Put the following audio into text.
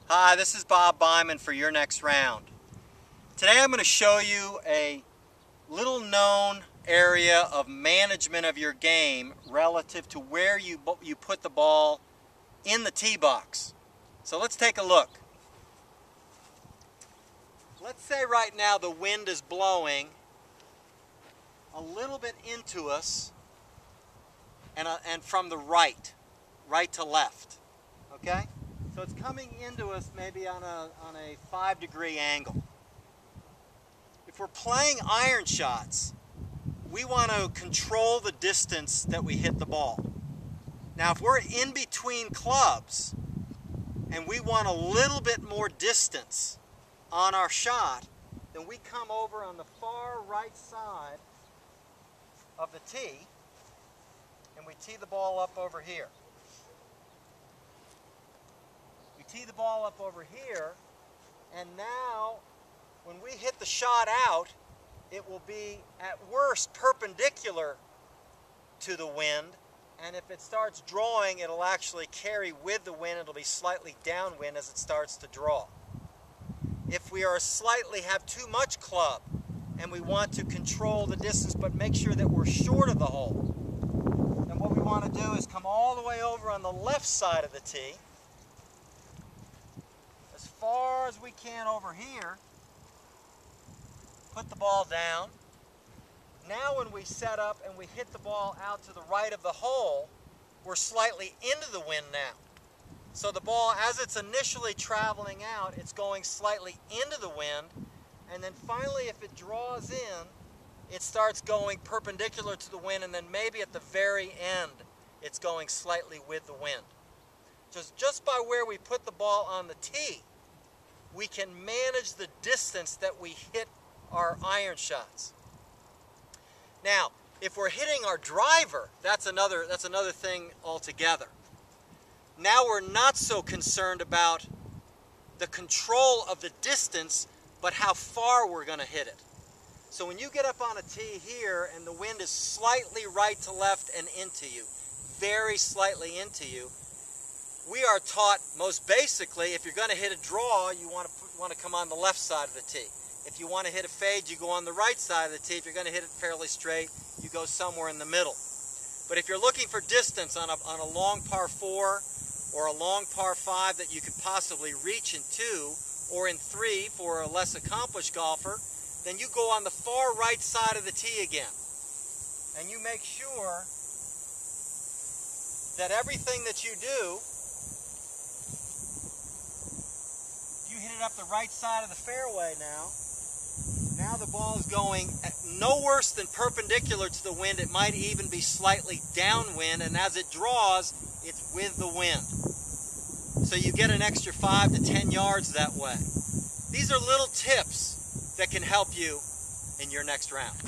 Hi, this is Bob Byman for Your Next Round. Today I'm going to show you a little known area of management of your game relative to where you put the ball in the tee box. So let's take a look. Let's say right now the wind is blowing a little bit into us and from the right to left. Okay? So it's coming into us maybe on a 5-degree angle. If we're playing iron shots, we want to control the distance that we hit the ball. Now if we're in between clubs and we want a little bit more distance on our shot, then we come over on the far right side of the tee and we tee the ball up over here. We tee the ball up over here, and now when we hit the shot out, it will be at worst perpendicular to the wind, and if it starts drawing, it'll actually carry with the wind. It'll be slightly downwind as it starts to draw. If we are slightly have too much club and we want to control the distance but make sure that we're short of the hole, then what we want to do is come all the way over on the left side of the tee, as far as we can over here, put the ball down. Now when we set up and we hit the ball out to the right of the hole, we're slightly into the wind now. So the ball, as it's initially traveling out, it's going slightly into the wind, and then finally if it draws in, it starts going perpendicular to the wind, and then maybe at the very end it's going slightly with the wind. Just by where we put the ball on the tee, we can manage the distance that we hit our iron shots. Now, if we're hitting our driver, that's another thing altogether. Now we're not so concerned about the control of the distance, but how far we're going to hit it. So when you get up on a tee here and the wind is slightly right to left and into you, very slightly into you, we are taught most basically, if you're going to hit a draw, you want to come on the left side of the tee. If you want to hit a fade, you go on the right side of the tee. If you're going to hit it fairly straight, you go somewhere in the middle. But if you're looking for distance on a long par 4 or a long par 5 that you could possibly reach in 2 or in 3 for a less accomplished golfer, then you go on the far right side of the tee again. And you make sure that everything that you do, you hit it up the right side of the fairway now. Now the ball is going no worse than perpendicular to the wind. It might even be slightly downwind, and as it draws, it's with the wind. So you get an extra 5 to 10 yards that way. These are little tips that can help you in your next round.